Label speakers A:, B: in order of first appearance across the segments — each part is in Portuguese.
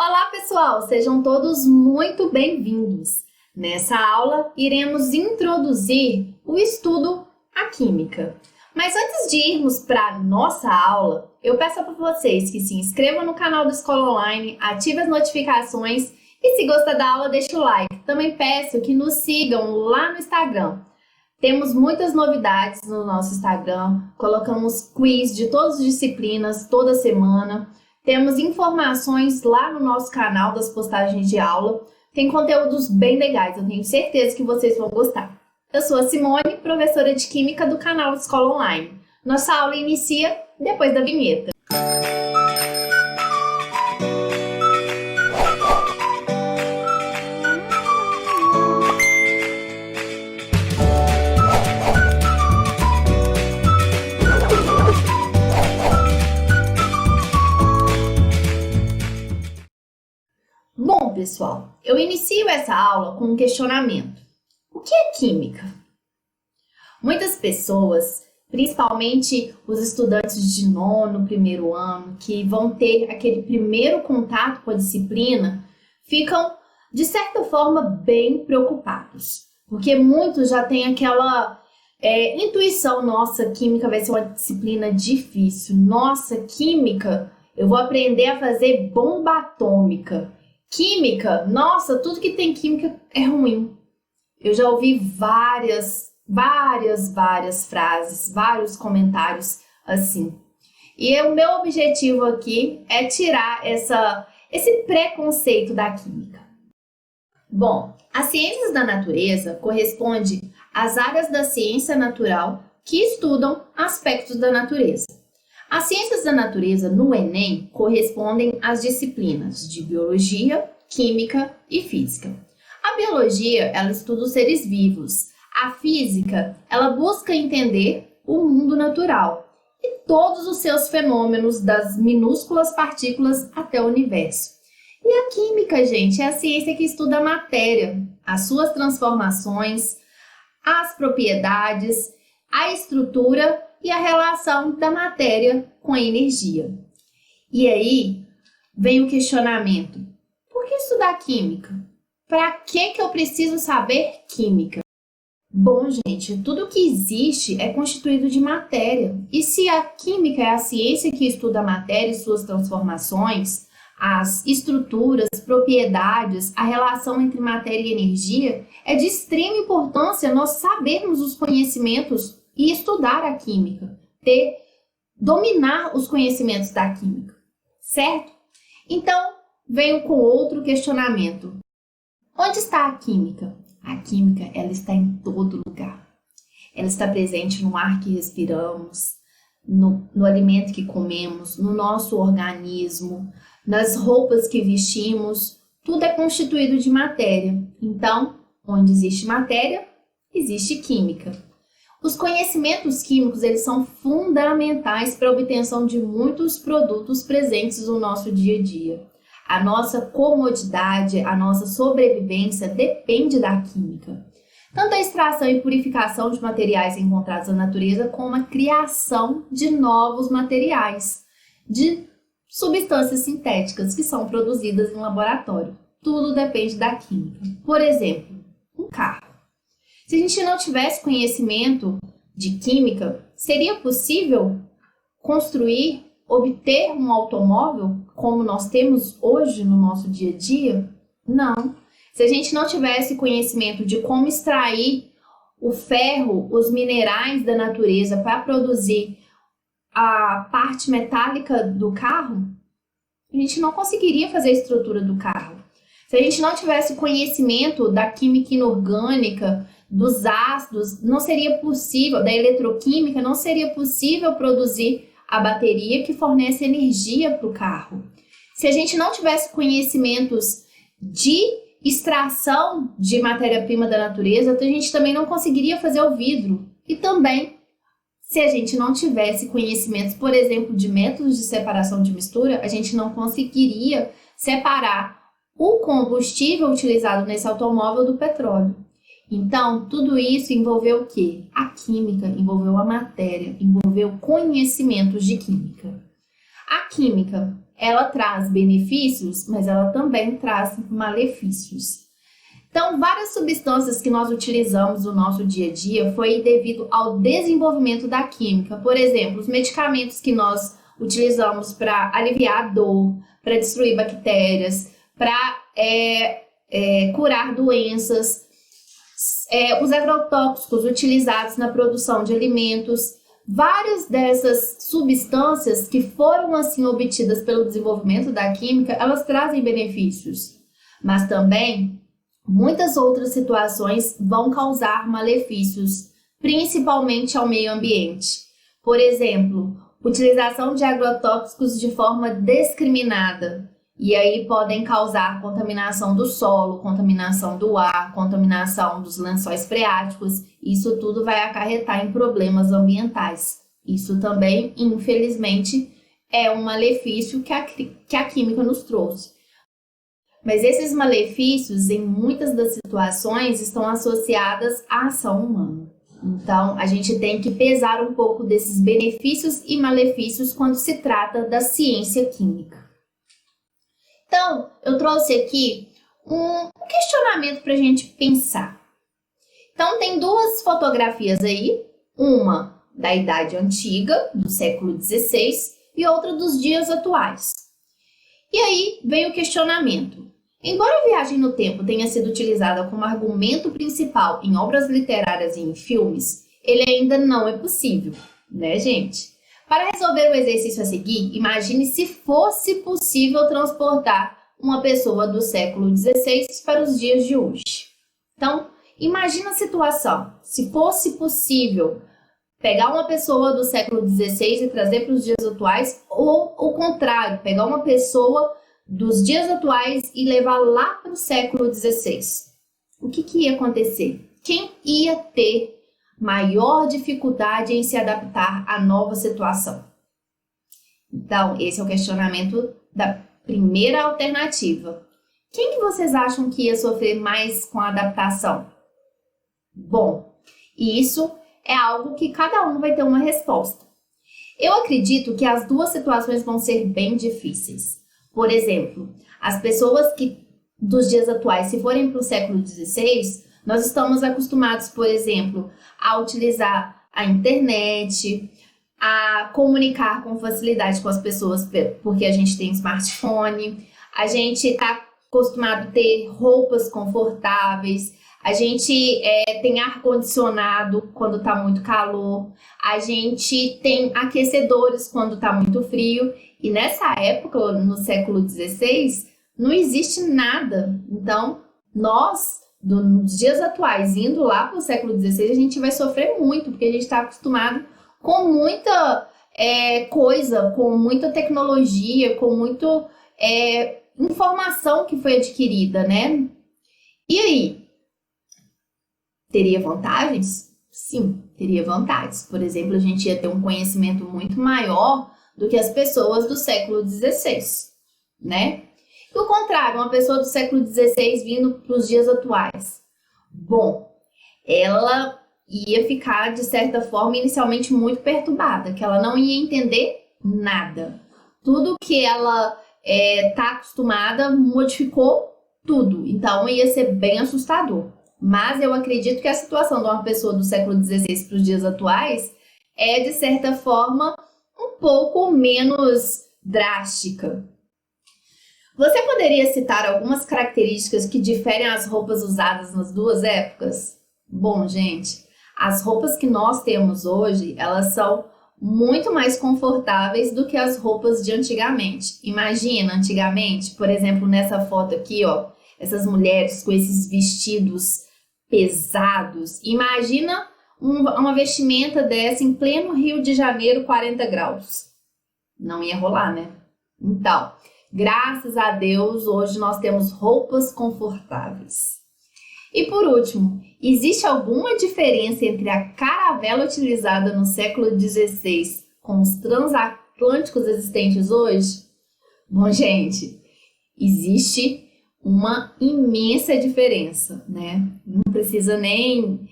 A: Olá, pessoal! Sejam todos muito bem-vindos! Nessa aula, iremos introduzir o estudo à química. Mas antes de irmos para a nossa aula, eu peço para vocês que se inscrevam no canal da Escola Online, ativem as notificações e se gostar da aula, deixe o like. Também peço que nos sigam lá no Instagram. Temos muitas novidades no nosso Instagram, colocamos quiz de todas as disciplinas toda semana. Temos informações lá no nosso canal das postagens de aula. Tem conteúdos bem legais, eu tenho certeza que vocês vão gostar. Eu sou a Simone, professora de Química do canal Escola Online. Nossa aula inicia depois da vinheta. Bom, pessoal, eu inicio essa aula com um questionamento. O que é química? Muitas pessoas, principalmente os estudantes de nono, primeiro ano, que vão ter aquele primeiro contato com a disciplina, ficam, de certa forma, bem preocupados. Porque muitos já têm aquela intuição, nossa, química vai ser uma disciplina difícil. Nossa, química, eu vou aprender a fazer bomba atômica. Química, nossa, tudo que tem química é ruim. Eu já ouvi várias frases, vários comentários assim. E o meu objetivo aqui é tirar esse preconceito da química. Bom, as ciências da natureza correspondem às áreas da ciência natural que estudam aspectos da natureza. As ciências da natureza no Enem correspondem às disciplinas de biologia, química e física. A biologia, ela estuda os seres vivos. A física, ela busca entender o mundo natural e todos os seus fenômenos, das minúsculas partículas até o universo. E a química, gente, é a ciência que estuda a matéria, as suas transformações, as propriedades, a estrutura e a relação da matéria com a energia. E aí vem o questionamento: por que estudar química? Para que eu preciso saber química? Bom, gente, tudo que existe é constituído de matéria. E se a química é a ciência que estuda a matéria e suas transformações, as estruturas, propriedades, a relação entre matéria e energia, é de extrema importância nós sabermos os conhecimentos e estudar a química, dominar os conhecimentos da química, certo? Então, venho com outro questionamento. Onde está a química? A química, ela está em todo lugar. Ela está presente no ar que respiramos, no alimento que comemos, no nosso organismo, nas roupas que vestimos. Tudo é constituído de matéria. Então, onde existe matéria, existe química. Os conhecimentos químicos, eles são fundamentais para a obtenção de muitos produtos presentes no nosso dia a dia. A nossa comodidade, a nossa sobrevivência depende da química. Tanto a extração e purificação de materiais encontrados na natureza, como a criação de novos materiais, de substâncias sintéticas que são produzidas em laboratório. Tudo depende da química. Por exemplo, um carro. Se a gente não tivesse conhecimento de química, seria possível construir, obter um automóvel como nós temos hoje no nosso dia a dia? Não. Se a gente não tivesse conhecimento de como extrair o ferro, os minerais da natureza para produzir a parte metálica do carro, a gente não conseguiria fazer a estrutura do carro. Se a gente não tivesse conhecimento da química inorgânica, dos ácidos, não seria possível, da eletroquímica, não seria possível produzir a bateria que fornece energia para o carro. Se a gente não tivesse conhecimentos de extração de matéria-prima da natureza, a gente também não conseguiria fazer o vidro. E também, se a gente não tivesse conhecimentos, por exemplo, de métodos de separação de mistura, a gente não conseguiria separar o combustível utilizado nesse automóvel do petróleo. Então, tudo isso envolveu o quê? A química, envolveu a matéria, envolveu conhecimentos de química. A química, ela traz benefícios, mas ela também traz malefícios. Então, várias substâncias que nós utilizamos no nosso dia a dia foi devido ao desenvolvimento da química. Por exemplo, os medicamentos que nós utilizamos para aliviar a dor, para destruir bactérias, para curar doenças, os agrotóxicos utilizados na produção de alimentos. Várias dessas substâncias que foram assim obtidas pelo desenvolvimento da química, elas trazem benefícios, mas também muitas outras situações vão causar malefícios, principalmente ao meio ambiente. Por exemplo, utilização de agrotóxicos de forma discriminada, e aí podem causar contaminação do solo, contaminação do ar, contaminação dos lençóis freáticos. Isso tudo vai acarretar em problemas ambientais. Isso também, infelizmente, é um malefício que a química nos trouxe. Mas esses malefícios, em muitas das situações, estão associadas à ação humana. Então, a gente tem que pesar um pouco desses benefícios e malefícios quando se trata da ciência química. Então, eu trouxe aqui um questionamento para a gente pensar. Então, tem duas fotografias aí, uma da Idade Antiga, do século XVI, e outra dos dias atuais. E aí vem o questionamento. Embora a viagem no tempo tenha sido utilizada como argumento principal em obras literárias e em filmes, ele ainda não é possível, né, gente? Para resolver o exercício a seguir, imagine se fosse possível transportar uma pessoa do século XVI para os dias de hoje. Então, imagina a situação, se fosse possível pegar uma pessoa do século XVI e trazer para os dias atuais, ou o contrário, pegar uma pessoa dos dias atuais e levar lá para o século XVI. O que ia acontecer? Quem ia ter maior dificuldade em se adaptar à nova situação? Então, esse é o questionamento da primeira alternativa. Quem que vocês acham que ia sofrer mais com a adaptação? Bom, isso é algo que cada um vai ter uma resposta. Eu acredito que as duas situações vão ser bem difíceis. Por exemplo, as pessoas dos dias atuais, se forem para o século XVI, nós estamos acostumados, por exemplo, a utilizar a internet, a comunicar com facilidade com as pessoas, porque a gente tem smartphone, a gente está acostumado a ter roupas confortáveis, a gente tem ar-condicionado quando está muito calor, a gente tem aquecedores quando está muito frio, e nessa época, no século XVI, não existe nada. Então, nós, nos dias atuais, indo lá para o século XVI, a gente vai sofrer muito, porque a gente está acostumado com muita coisa, com muita tecnologia, com muita informação que foi adquirida, né? E aí? Teria vantagens? Sim, teria vantagens. Por exemplo, a gente ia ter um conhecimento muito maior do que as pessoas do século XVI, né? E o contrário, uma pessoa do século XVI vindo para os dias atuais. Bom, ela ia ficar, de certa forma, inicialmente muito perturbada, que ela não ia entender nada. Tudo que ela está acostumada modificou tudo, então ia ser bem assustador. Mas eu acredito que a situação de uma pessoa do século XVI para os dias atuais é, de certa forma, um pouco menos drástica. Você poderia citar algumas características que diferem as roupas usadas nas duas épocas? Bom, gente, as roupas que nós temos hoje, elas são muito mais confortáveis do que as roupas de antigamente. Imagina, antigamente, por exemplo, nessa foto aqui, ó, essas mulheres com esses vestidos pesados. Imagina uma vestimenta dessa em pleno Rio de Janeiro, 40 graus. Não ia rolar, né? Então, graças a Deus, hoje nós temos roupas confortáveis. E por último, existe alguma diferença entre a caravela utilizada no século XVI com os transatlânticos existentes hoje? Bom, gente, existe uma imensa diferença, né? Não precisa nem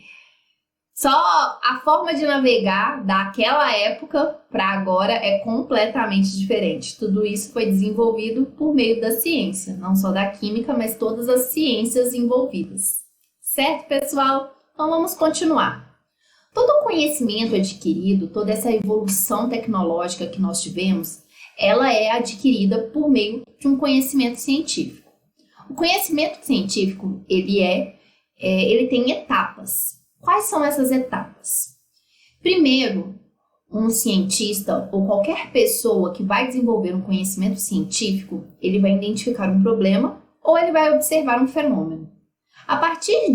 A: Só a forma de navegar daquela época para agora é completamente diferente. Tudo isso foi desenvolvido por meio da ciência, não só da química, mas todas as ciências envolvidas. Certo, pessoal? Então vamos continuar. Todo o conhecimento adquirido, toda essa evolução tecnológica que nós tivemos, ela é adquirida por meio de um conhecimento científico. O conhecimento científico, ele tem etapas. Quais são essas etapas? Primeiro, um cientista ou qualquer pessoa que vai desenvolver um conhecimento científico, ele vai identificar um problema ou ele vai observar um fenômeno. A partir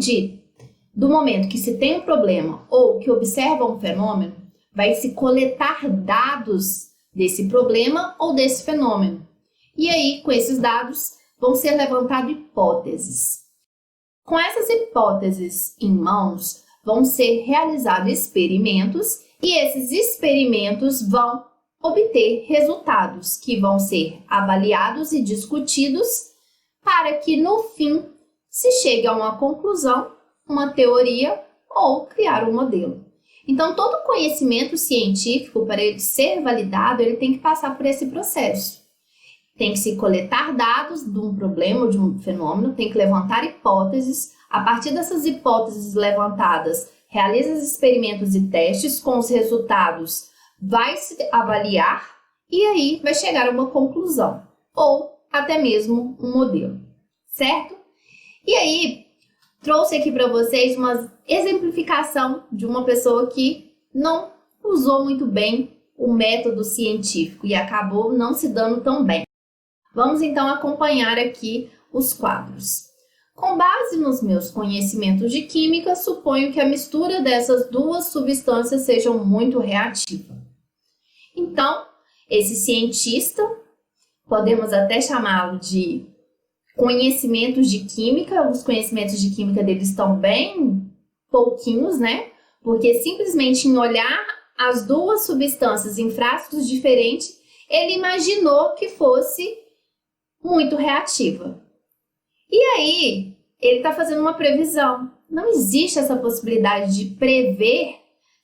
A: do momento que se tem um problema ou que observa um fenômeno, vai se coletar dados desse problema ou desse fenômeno. E aí, com esses dados, vão ser levantadas hipóteses. Com essas hipóteses em mãos, vão ser realizados experimentos e esses experimentos vão obter resultados que vão ser avaliados e discutidos para que no fim se chegue a uma conclusão, uma teoria ou criar um modelo. Então, todo conhecimento científico, para ele ser validado, ele tem que passar por esse processo. Tem que se coletar dados de um problema ou de um fenômeno, tem que levantar hipóteses. A partir dessas hipóteses levantadas, realiza os experimentos e testes, com os resultados vai se avaliar e aí vai chegar a uma conclusão ou até mesmo um modelo, certo? E aí, trouxe aqui para vocês uma exemplificação de uma pessoa que não usou muito bem o método científico e acabou não se dando tão bem. Vamos então acompanhar aqui os quadros. Com base nos meus conhecimentos de química, suponho que a mistura dessas duas substâncias seja muito reativa. Então, esse cientista, podemos até chamá-lo de conhecimentos de química. Os conhecimentos de química dele estão bem pouquinhos, né? Porque simplesmente em olhar as duas substâncias em frascos diferentes, ele imaginou que fosse muito reativa. E aí, ele está fazendo uma previsão. Não existe essa possibilidade de prever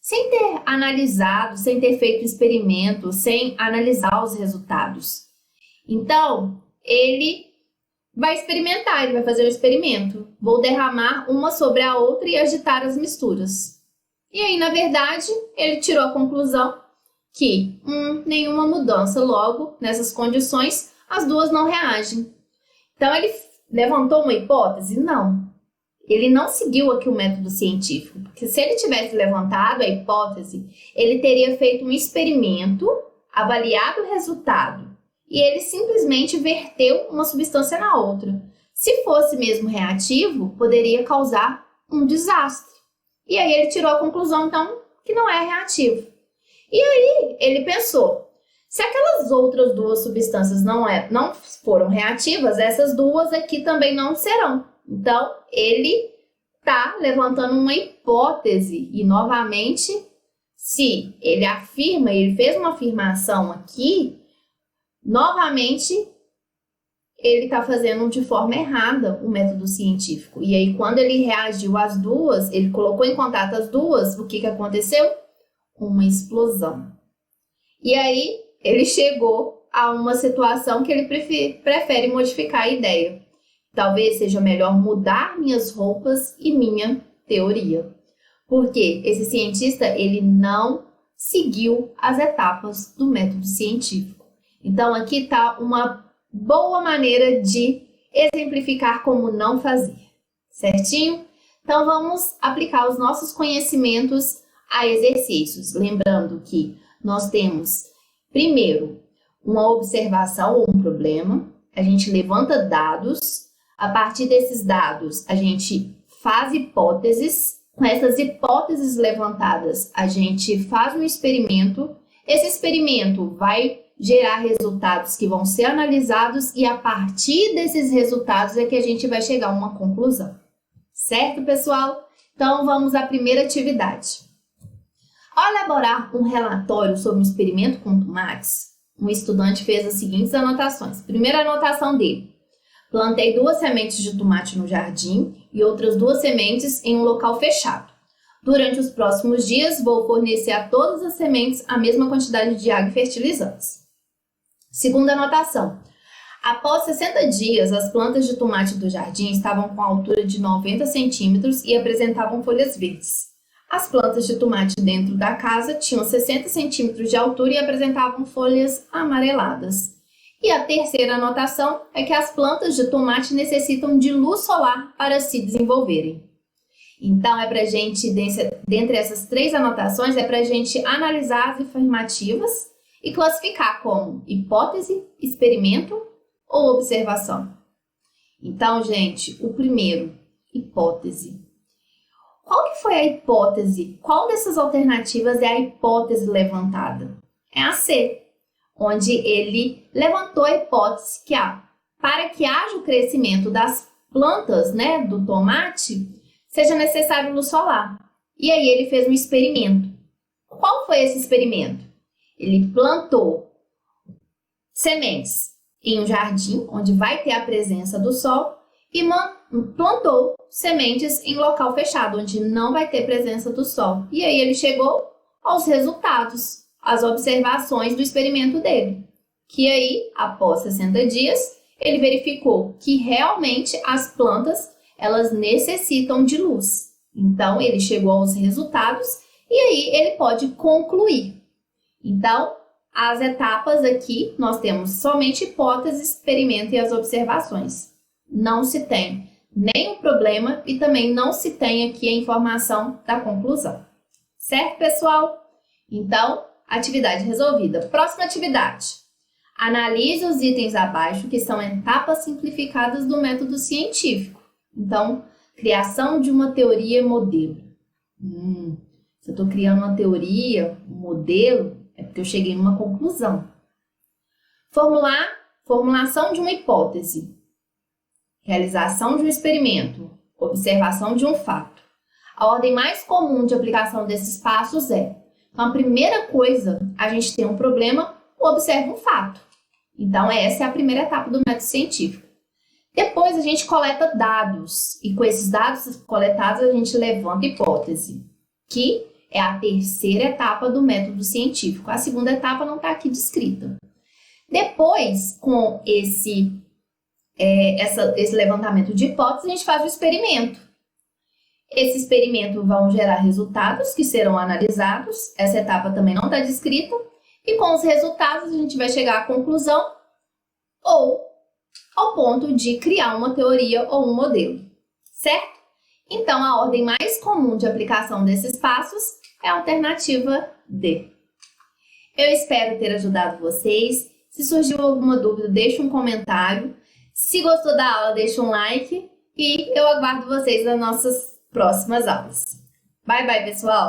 A: sem ter analisado, sem ter feito experimento, sem analisar os resultados. Então, ele vai experimentar, ele vai fazer um experimento. Vou derramar uma sobre a outra e agitar as misturas. E aí, na verdade, ele tirou a conclusão que nenhuma mudança, logo, nessas condições, as duas não reagem. Então, ele levantou uma hipótese? Não. Ele não seguiu aqui o método científico, porque se ele tivesse levantado a hipótese, ele teria feito um experimento, avaliado o resultado, e ele simplesmente verteu uma substância na outra. Se fosse mesmo reativo, poderia causar um desastre. E aí ele tirou a conclusão, então, que não é reativo. E aí ele pensou, se aquelas outras duas substâncias não foram reativas, essas duas aqui também não serão. Então, ele está levantando uma hipótese e, novamente, se ele afirma, ele fez uma afirmação aqui, novamente, ele está fazendo de forma errada o método científico. E aí, quando ele reagiu às duas, ele colocou em contato as duas, o que aconteceu? Uma explosão. E aí, ele chegou a uma situação que ele prefere modificar a ideia. Talvez seja melhor mudar minhas roupas e minha teoria. Porque esse cientista, ele não seguiu as etapas do método científico. Então, aqui está uma boa maneira de exemplificar como não fazer. Certinho? Então, vamos aplicar os nossos conhecimentos a exercícios. Lembrando que nós temos, primeiro, uma observação ou um problema. A gente levanta dados. A partir desses dados, a gente faz hipóteses. Com essas hipóteses levantadas, a gente faz um experimento. Esse experimento vai gerar resultados que vão ser analisados e a partir desses resultados é que a gente vai chegar a uma conclusão. Certo, pessoal? Então, vamos à primeira atividade. Ao elaborar um relatório sobre um experimento com tomates, um estudante fez as seguintes anotações. Primeira anotação dele. Plantei 2 sementes de tomate no jardim e outras 2 sementes em um local fechado. Durante os próximos dias, vou fornecer a todas as sementes a mesma quantidade de água e fertilizantes. Segunda anotação. Após 60 dias, as plantas de tomate do jardim estavam com a altura de 90 centímetros e apresentavam folhas verdes. As plantas de tomate dentro da casa tinham 60 centímetros de altura e apresentavam folhas amareladas. E a terceira anotação é que as plantas de tomate necessitam de luz solar para se desenvolverem. Então, dentre essas três anotações, é para a gente analisar as afirmativas e classificar como hipótese, experimento ou observação. Então, gente, o primeiro, hipótese. Qual que foi a hipótese? Qual dessas alternativas é a hipótese levantada? É a C, onde ele levantou a hipótese que para que haja o crescimento das plantas, do tomate, seja necessário luz solar. E aí ele fez um experimento. Qual foi esse experimento? Ele plantou sementes em um jardim, onde vai ter a presença do sol, e plantou sementes em local fechado, onde não vai ter presença do sol. E aí ele chegou aos resultados, às observações do experimento dele. Que aí, após 60 dias, ele verificou que realmente as plantas, elas necessitam de luz. Então, ele chegou aos resultados e aí ele pode concluir. Então, as etapas aqui, nós temos somente hipótese, experimento e as observações. Não se tem nem o problema e também não se tem aqui a informação da conclusão. Certo, pessoal? Então, atividade resolvida. Próxima atividade. Analise os itens abaixo, que são etapas simplificadas do método científico. Então, criação de uma teoria modelo. Se eu estou criando uma teoria, um modelo, é porque eu cheguei numa conclusão. Formulação de uma hipótese. Realização de um experimento. Observação de um fato. A ordem mais comum de aplicação desses passos é: então, a primeira coisa, a gente tem um problema, observa um fato. Então, essa é a primeira etapa do método científico. Depois, a gente coleta dados, e com esses dados coletados, a gente levanta hipótese, que é a terceira etapa do método científico. A segunda etapa não está aqui descrita. Depois, com esse levantamento de hipótese, a gente faz o experimento. Esse experimento vão gerar resultados que serão analisados. Essa etapa também não está descrita. E com os resultados, a gente vai chegar à conclusão ou ao ponto de criar uma teoria ou um modelo, certo? Então, a ordem mais comum de aplicação desses passos é a alternativa D. Eu espero ter ajudado vocês. Se surgiu alguma dúvida, deixe um comentário. Se gostou da aula, deixe um like. E eu aguardo vocês nas nossas próximas aulas. Bye, bye, pessoal!